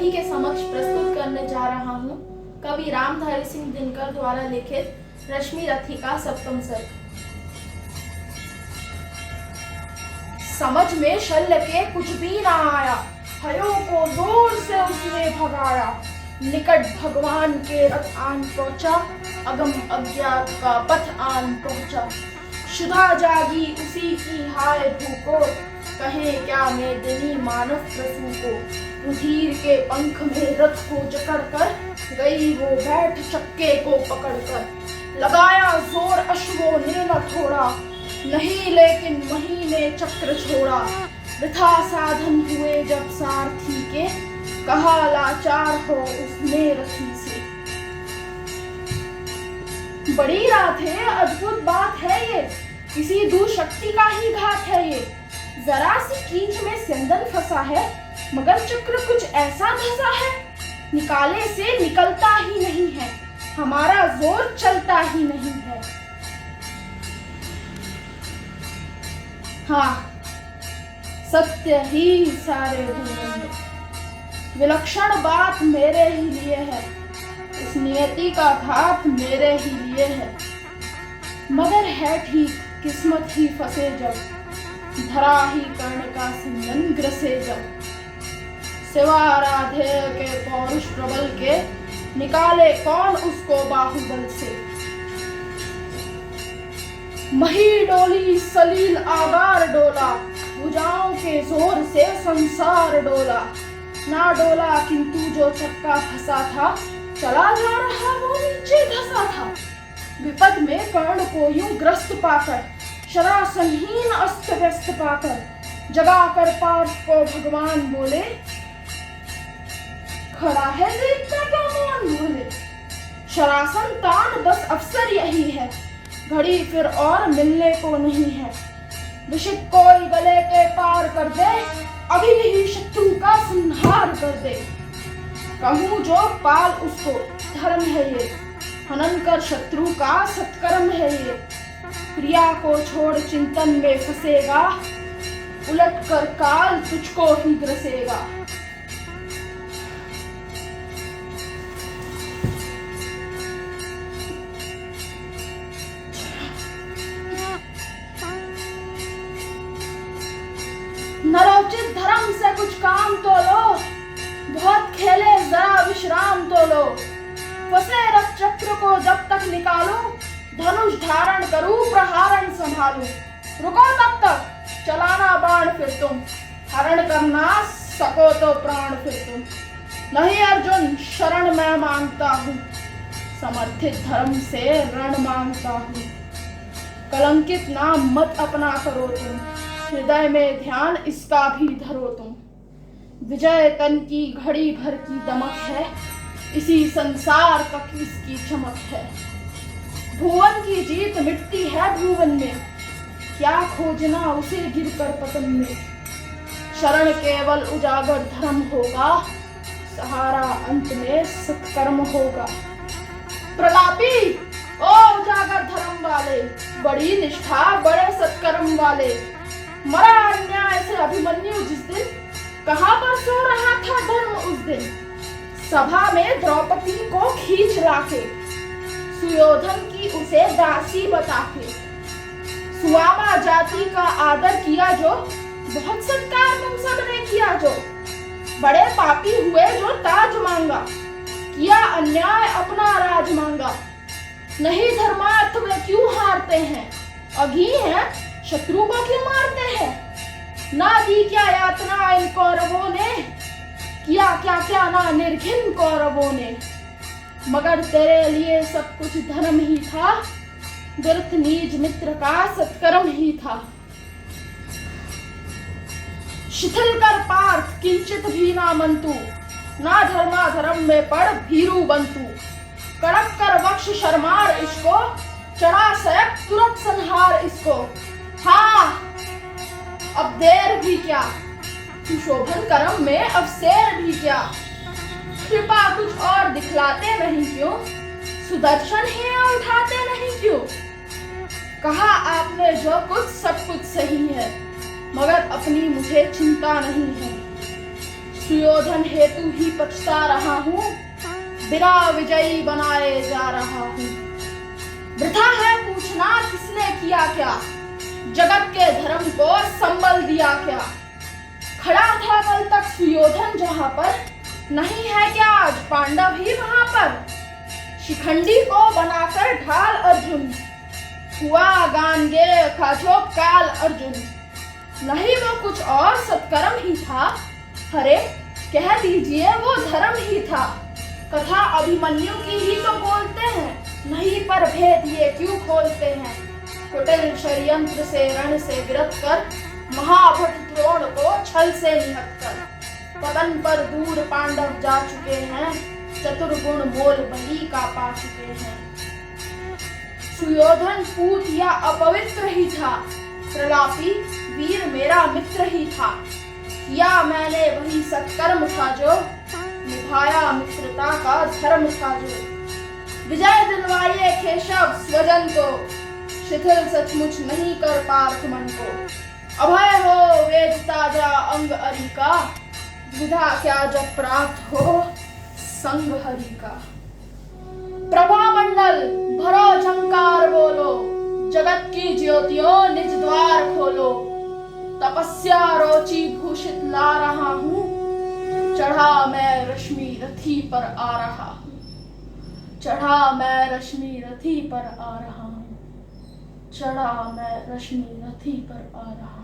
सभी के समक्ष प्रस्तुत करने जा रहा हूँ कवि रामधारी सिंह दिनकर द्वारा लिखित रश्मि रथी का सप्तम सर्ग। समझ में शल्य के कुछ भी ना आया, हयों को जोर से उसने भगाया। निकट भगवान के रथ आन पहुंचा, अगम अज्ञात का पथ आन पहुंचा। शुदा जागी उसी की हाय भूको, कहे क्या मेदिनी मानव प्रसू को। रुधिर के पंख में रथ को जकड़ कर, गई वो बैठ चक्के को पकड़ कर। लगाया जोर अश्वों ने न थोड़ा, नहीं लेकिन वहीं ने चक्र छोड़ा। वृथा साधन हुए जब सारथी के, कहा लाचार हो उसने रथी से। बड़ी रात है, अद्भुत बात है ये, किसी दुशक्ति का ही घात है ये। जरा सी कीच में सिंदन फंसा है, मगर चक्र कुछ ऐसा धंसा है। निकाले से निकलता ही नहीं है, हमारा जोर चलता ही नहीं है। हाँ, सत्य ही सारे भुवन में, विलक्षण बात मेरे ही लिए है। इस नियति का घात मेरे ही लिए है। मगर है ठीक किस्मत ही फंसे जब, धरा ही कर्ण का सिंदन ग्रसे जब। सिवा राधे के पौरुष प्रबल के, निकाले कौन उसको बाहुबल से। मही डोली सलील आगार डोला, भुजाओं के जोर से संसार डोला। ना डोला किंतु जो चक्का फंसा था, चला जा रहा वो नीचे धंसा था। विपद में कर्ण को यूं ग्रस्त पाकर, शरासनहीन अस्त व्यस्त पाकर, जगा कर पार्थ को भगवान बोले, खड़ा है देखता क्या मौन भोले। शरासन तान बस अवसर यही है, घड़ी फिर और मिलने को नहीं है। विषित कोई गले के पार कर दे, अभी ही शत्रु का संहार कर दे। कहूँ जो पाल उसको धर्म है ये, हनन कर शत्रु का सत्कर्म है ये। क्रिया को छोड़ चिंतन में फंसेगा, उलट कर काल तुझको ही ग्रसेगा। नरोचित धर्म से कुछ काम तो लो, बहुत खेले जरा विश्राम तो लो। फंसे रथ चक्र को जब तक निकालो, धनुष धारण करूं प्रहारण संभालूं। रुको तब तक चलाना बाण फिर तुम, हरण करना सको तो प्राण फिर तुम। नहीं अर्जुन शरण मैं मांगता हूँ, समर्थित धर्म से रण मांगता हूँ। कलंकित नाम मत अपना करो तुम, हृदय में ध्यान इसका भी धरो तुम। विजय तन की घड़ी भर की दमक है, इसी संसार का किसकी चमक है। भुवन की जीत मिटती है भुवन में, क्या खोजना उसे गिरकर पतन में। शरण केवल उजागर धर्म होगा, सहारा अंत में सत्कर्म होगा। प्रतापी ओ उजागर धर्म वाले, बड़ी निष्ठा बड़े सत्कर्म वाले। मरा अन्याय से अभिमन्यु जिस दिन, कहाँ पर सो रहा था धर्म उस दिन। सभा में द्रौपदी को खींच लाके, सुयोधन की उसे दासी बता के। सुआमा जाति का आदर किया जो, बहुत सत्कार तुम सबने किया जो। बड़े पापी हुए जो ताज मांगा, किया अन्याय अपना राज मांगा। नहीं धर्मार्थ में क्यों हारते हैं, अघी हैं शत्रु को क्यों मारते हैं। ना दी क्या यातना इन कौरवों ने, किया क्या क्या ना निर्घिन कौरवों ने। मगर तेरे लिए सब कुछ धर्म ही था, दुर्त नीज मित्र का सत्कर्म ही था। शिथिल कर पार्थ किंचित भी ना मंतु, ना धर्मा धर्म में पड़ भीरु बंतु। कड़क कर वक्ष शर्मार इसको, चढ़ा सैक तुरंत संहार इसको। हाँ अब देर भी क्या, सुशोभन कर्म में अब शेर भी क्या। कृपा कुछ और दिखलाते नहीं क्यों, सुदर्शन ही उठाते नहीं क्यों। कहा आपने जो कुछ सब कुछ सही है, मगर अपनी मुझे चिंता नहीं है। सुयोधन हेतु ही पछता रहा हूँ, बिना विजयी बनाए जा रहा हूँ। वृथा है पूछना किसने किया क्या, जगत के धर्म को संबल दिया क्या। खड़ा था कल तक सुयोधन जहां पर, नहीं है क्या आज पांडव ही वहां पर। शिखंडी को बनाकर ढाल अर्जुन, हुआ गांगे खाचो काल अर्जुन। नहीं वो कुछ और सत्कर्म ही था, अरे कह दीजिए वो धर्म ही था। कथा अभिमन्यु की ही तो बोलते हैं, नहीं पर भेद ये क्यों खोलते हैं। कुटिल षड्यंत्र से रण से गिरत कर, महाभट द्रोण को छल से निहत कर। पतन पर दूर पांडव जा चुके हैं, चतुर्गुण मोल बलि का पा चुके हैं। सुयोधन पूत या अपवित्र ही था, प्रलापी वीर मेरा मित्र ही था। किया मैंने वही सत्कर्म था जो, निभाया मित्रता का धर्म था जो। विजय दिलवाइए केशव स्वजन को, शिथिल सचमुच नहीं कर पार्थ मन को। अभय हो वेद ताजा अंग अरि का, विधा क्या जब प्राप्त हो संग हरि का। प्रभा मंडल भरो झंकार बोलो, जगत की ज्योतियों निज द्वार खोलो। तपस्या रोचि भूषित ला रहा हूँ, चढ़ा मैं रश्मि रथी पर आ रहा हूँ। चढ़ा मैं रश्मि रथी पर आ रहा हूँ। चढ़ा मैं रश्मि रथी पर आ रहा हूँ।